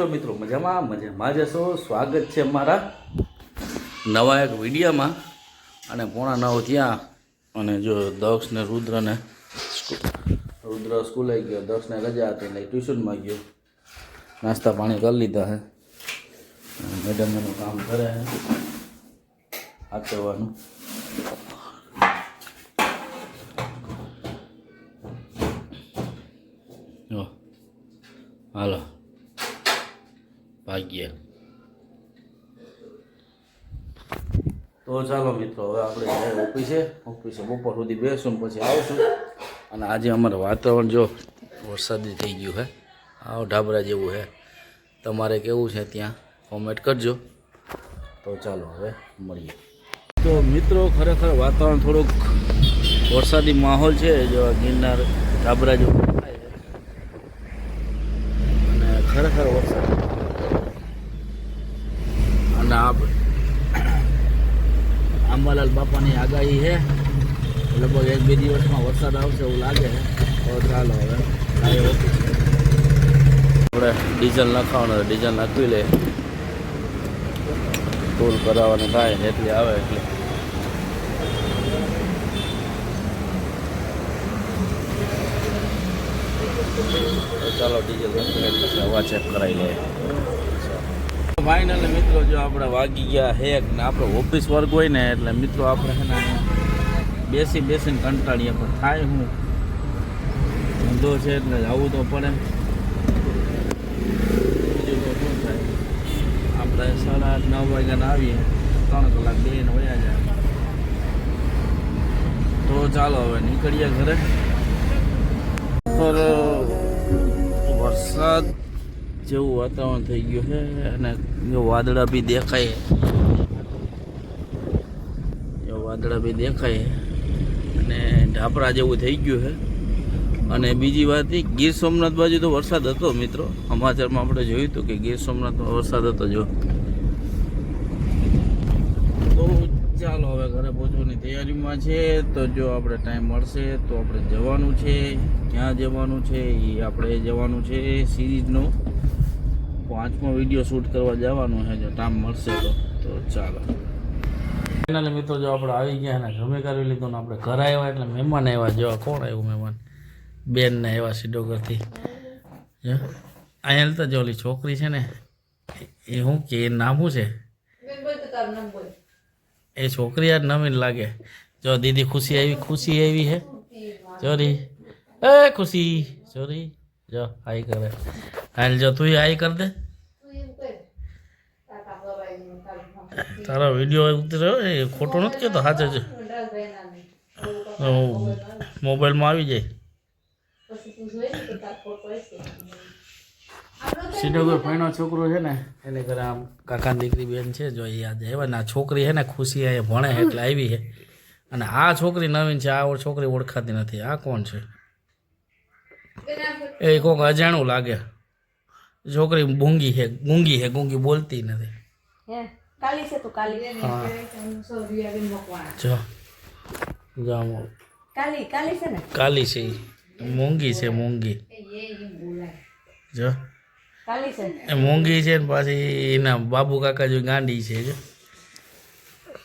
મિત્રો મજામાં જશો સ્વાગત છે અમારા નવા એક વિડીયોમાં અને 8:45 ત્યાં અને જો દક્ષ ને રુદ્ર સ્કૂલે ગયો દક્ષને રજા હતી એટલે ટ્યુશનમાં ગયો નાસ્તા પાણી કરી લીધા હે મેડમ એનું કામ કરે હે આચરવાનું હાલો ભાગ્ય તો ચાલો મિત્રો હવે આપણે ઓફિસે બપોર સુધી બેસું પછી આવશું અને આજે અમારું વાતાવરણ જો વરસાદી થઈ ગયું હે આવો ઢાબરા જેવું હે તમારે કેવું છે ત્યાં કોમેન્ટ કરજો તો ચાલો હવે મળીએ તો મિત્રો ખરેખર વાતાવરણ થોડુંક વરસાદી માહોલ છે જો ગિરનાર ઢાબરા જેવું થાય છે અને ખરેખર વરસાદ અને અંબાલાલ બાપાની આગાહી છે લગભગ 1-2 દિવસમાં વરસાદ આવશે એવું લાગે છે તો ચાલો હવે આપણે ડીઝલ નાખવાનું ડીઝલ નાખી લે ટોલ કરાવવાનું થાય એટલે આવે એટલે ચાલો ડીઝલ નાખી હવા ચેક કરાવી લે ફાઇનલી મિત્રો જો આપણે વાગી ગયા હેક ને આપણો ઓફિસ વર્ક હોય ને એટલે મિત્રો આપણે છે ને બેસીને કંટાળીએ પણ થાય હું ધંધો છે એટલે જવું તો પડે બીજું તો શું થાય આપણે 8:30-9 વાગ્યાના આવીએ 3 કલાક બેને વયા જાય તો ચાલો હવે નીકળીએ ઘરે પર વરસાદ જેવું વાતાવરણ થઈ ગયું છે અને વાદળા બી દેખાય અને ઢાપરા જેવું થઈ ગયું છે અને બીજી વાત એ ગીર સોમનાથ બાજુ તો વરસાદ હતો મિત્રો સમાચારમાં આપણે જોયું હતું કે ગીર સોમનાથમાં વરસાદ હતો જો તો ચાલો હવે ઘરે પહોંચવાની તૈયારીમાં છે તો જો આપણે ટાઈમ મળશે તો આપણે જવાનું છે ક્યાં જવાનું છે એ આપણે જવાનું છે સિરીઝનો 5મો વિડીયો શૂટ કરવા જવાનું છે જો ટાઈમ મળશે તો ચાલો ફાઇનલી મિત્રો જો આપણે આવી ગયા ને જમી કરી લીધું ને આપણે ઘર આવ્યા એટલે મહેમાન આવ્યા જો કોણ આવ્યું મહેમાન બેન ને આવ્યા શ્રીનગરથી અહીંયા તો જો ઓલી છોકરી છે ને એ શું કે એ નામ શું છે એ છોકરી યાર નવીન લાગે જો દીદી ખુશી આવી હે ચોરી એ ખુશી ચોરી જો હાઈ કરે હાલ જો તું હાઈ કર દે તારો વિડીયો ઉતર્યો એ ખોટો નથી કહેતો સાચો છે મોબાઈલમાં આવી જાય શ્રીનગર ફાઈનો છોકરો છે ને એને ઘરે આમ કાકાની દીકરી બેન છે જો એ આજે આવ્યા ને આ છોકરી છે ને ખુશી અહીંયા ભણે એટલે આવી છે અને આ છોકરી નવીન છે આ છોકરી ઓળખાતી નથી આ કોણ છે એ કોઈક અજાણું લાગે છોકરી ગૂંગી છે બોલતી નથી કાલી છે મૂંગી છે જો એ મૂંગી છે ને પાછી એના બાબુ કાકા જો ગાંડી છે જો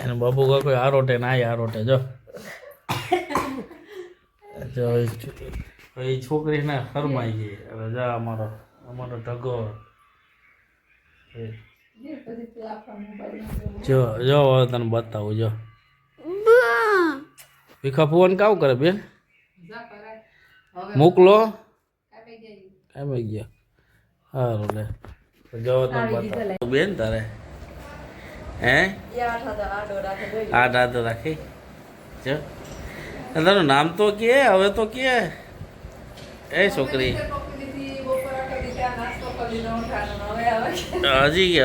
એને બાબુ કાકો આરોટે ને આરોટે જો એ છોકરીને શરમાઈ ગઈ હવે જા અમારો ઢગો જો હવે તને બતાવું જો ભીખા ફોન કાવ કરે બેન મોકલો કામ ગયા સારું લે જો તને બતાવું બેન તારે હે આઠ રાખી જો તારું નામ તો કે હવે તો કે એ છોકરી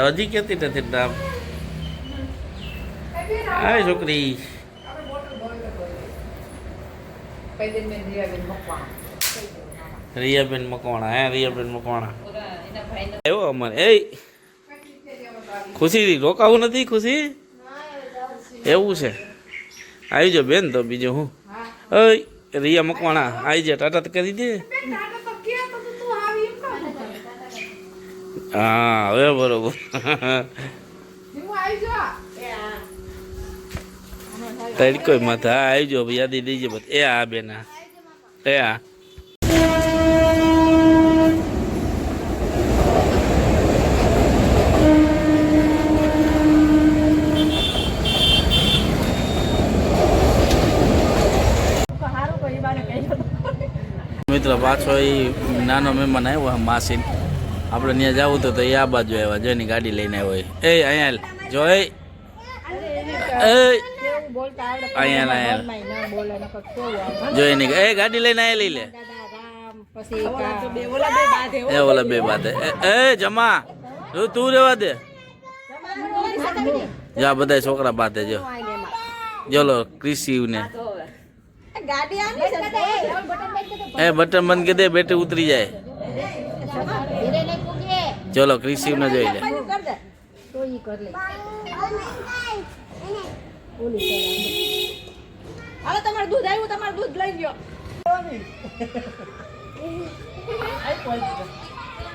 હજી કેતી નથી નામ એ છોકરી રિયાબેન મકવાણા આવ્યો અમારે એ ખુશી રોકાવું નથી ખુશી એવું છે આવી જાઓ બેન તો બીજું હું રિયા મકવાણા આવી જાય ટાટા કરી દે હા હવે બરોબર તડકો માથા હા આવજો યાદી દેજે બધ એ આ બેના એ આ મિત્ર પાછો એ નાનો મહેમાન આવ્યો માસી આપણે ત્યાં જવું તો એ આ બાજુ આવ્યા જો એની ગાડી લઈને આવ્યો એ અહીંયા જો એ અહીંયા જો એની એ ગાડી લઈને આયા લઈ લે એ ઓલા બે બાદ એ જમા તું રેવા દે જા બધા છોકરા બાતે જો ચલો કૃષિ ને એ બટન બંધ કરી દે બેટરી ઉતરી જાય ચલો કૃષિ ને જોઈ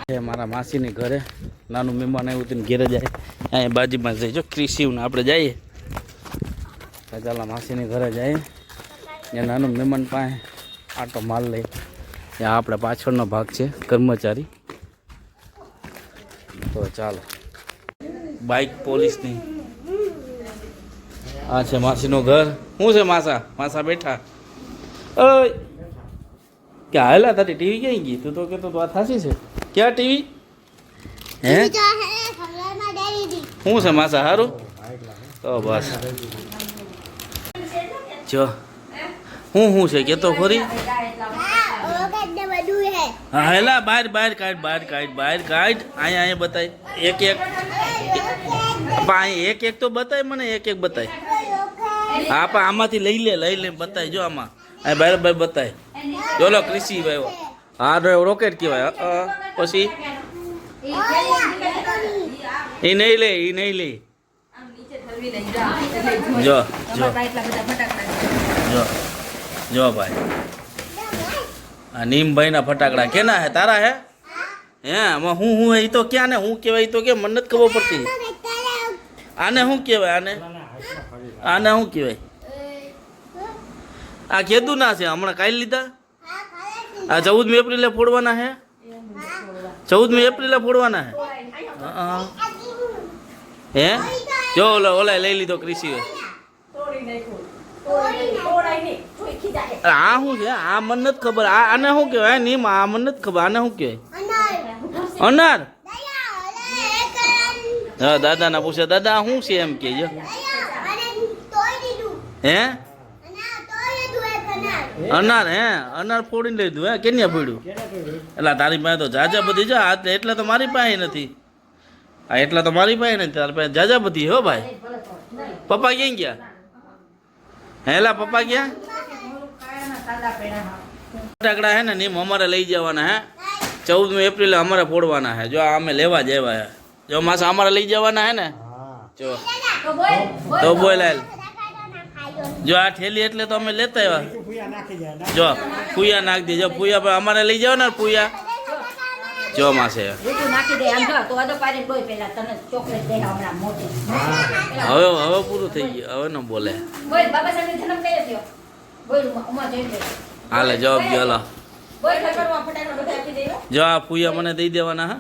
લે મારા માસીની ઘરે નાનું મહેમાન આવ્યું હતું ઘેરે જાય અહીંયા બાજુમાં જઈ જો કૃષિ ને આપણે જઈએ ચાલો માસીની ઘરે જાય ત્યાં નાનું મહેમાન પાસે આટો માલ લઈ ત્યાં આપણે પાછળનો ભાગ છે કર્મચારી તો ચાલો બાઇક પોલીસની આ છે માસીનું ઘર શું છે માસા બેઠા ઓય ક્યાં હાલા તારી ટીવી ક્યાં ગઈ તું તો કહેતો તો આ થાસી છે ક્યાં ટીવી હે શું છે માસા સારું તો બસ જો હું છે કેતો ખોરી હા હેલા બહાર કાઢ અહીંયા બતાય એક તો બતાય મને એક બતાય હા પણ આમાંથી લઈ લે બતાય જો આમાં બહાર બતાય જોલો કૃષિ ભાઈ હા રોકેટ કહેવાય પછી એ નહીં લે જો ભાઈ આ નીમભાઈ ના ફટાકડા કેના હે તારા હે આમાં હું હે એ તો ક્યાં ને હું કહેવાય તો કે મને નથી ખબર પડતી આને શું કહેવાય આને શું કહેવાય આ કેદું ના છે હમણાં કાઢી લીધા આ 14મી એપ્રિલે ફોડવાના હે 14મી એપ્રિલે ફોડવાના હે જો ઓલા લઈ લીધો કૃષિ આ શું છે આ મને નથી ખબર આને શું કહેવાય નીમ આ મને નથી ખબર આને શું કહેવાય અનાર હા દાદાના પૂછે દાદા શું છે એમ કે હે અનાર ફોડીને લીધું હે કેન્યા ફોડ્યું એટલે તારી પાસે તો જાજા બધી છે એટલે તો મારી પાસે નથી આ એટલા તો મારી પાસે નથી તારી પાસે જાજા બધી હો ભાઈ પપ્પા ક્યાં ગયા હેલા પપ્પા ક્યાં ફટાકડા હે ને નીમ અમારે લઈ જવાના હે 14મી એપ્રિલે અમારે ફોડવાના હે જો અમે લેવા જ આવ્યા હે જો માસા અમારે લઈ જવાના હે ને જો તો બોલ જો આ ઠેલી એટલે તો અમે લેતા આવ્યા જો ફુયા નાખી દે જો ફુયા પર અમારે લઈ જાવ ને ફુયા જો માસે હવે પૂરું થઈ ગયું હવે ન બોલે હાલે જવાબ જો જો આ ફુયા મને દઈ દેવાના હા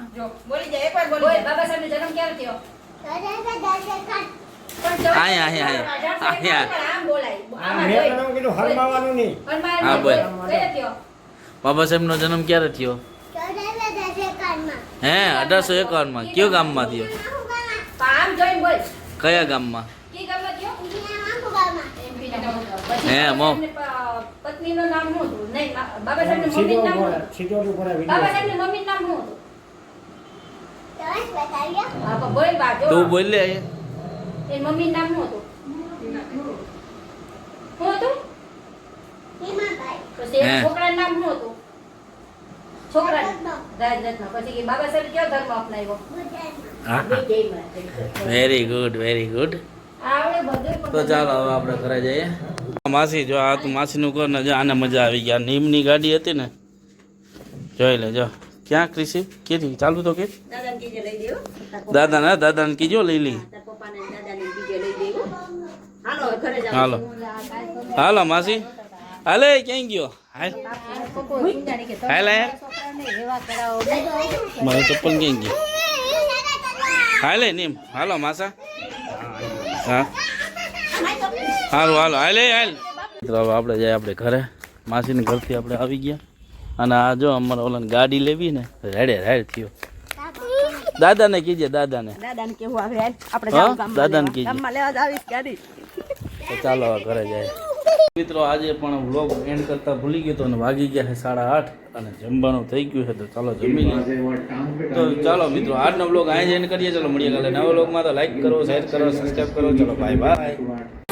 હા બોલ બાબા સાહેબ નો જન્મ ક્યારે થયો હે 1851 કયો ગામમાં થયો કયા ગામમાં હે મો પત્નીનું નામ શું હતું નહીં બાબા સાહેબની મમ્મીનું નામ બાબા સાહેબની મમ્મીનું નામ શું હતું તું બોલ લે એ મમ્મીનું નામ શું હતું છોકરાનું નામ શું હતું વેરી ગુડ તો ચાલો હવે આપણે ઘરે જઈએ માસી જો આ તું માસીનું કર ને જો આને મજા આવી ગયા નીમની ગાડી હતી ને જોઈ લે જો ક્યાં કૃષિ કેરી ચાલુ તો કે દાદાને કીજે લઈ દેવો દાદાને કીજો લઈ લઈ તાર પપ્પાને ને દાદાને કીજે લઈ દેવો હાલો હવે ઘરે જાવ હાલો હાલો માસી હાલે ક્યાં ગયો હાલ હાલ આયા મારે ચપ્પલ ક્યાં ગયો હાલે નીમ હાલો માસા હા હાલો હાલો હાલે હાલ મિત્રો હવે આપણે જાય આપણે ઘરે માસીને ઘરથી આપણે આવી ગયા અને આ જો અમારે ઓલાને ગાડી લેવી ને રેડ થયો દાદાને કીજે દાદાને કેવું આવે આપણે હા દાદાને કીજે ગામમાં લેવા જ આવીશ ગાડી તો ચાલો હવે ઘરે જાય મિત્રો આજે પણ વ્લોગ એન્ડ કરતા ભૂલી ગયો તો અને વાગી ગયા છે 8:30 અને જમવાનું થઈ ગયું છે તો ચાલો જમી લઈએ તો ચાલો મિત્રો આજનો વ્લોગ અહીં જ એન્ડ કરીએ ચાલો મળીએ કાલે નવા વ્લોગમાં તો લાઈક કરો શેર કરો સબસ્ક્રાઈબ કરો ચલો બાય બાય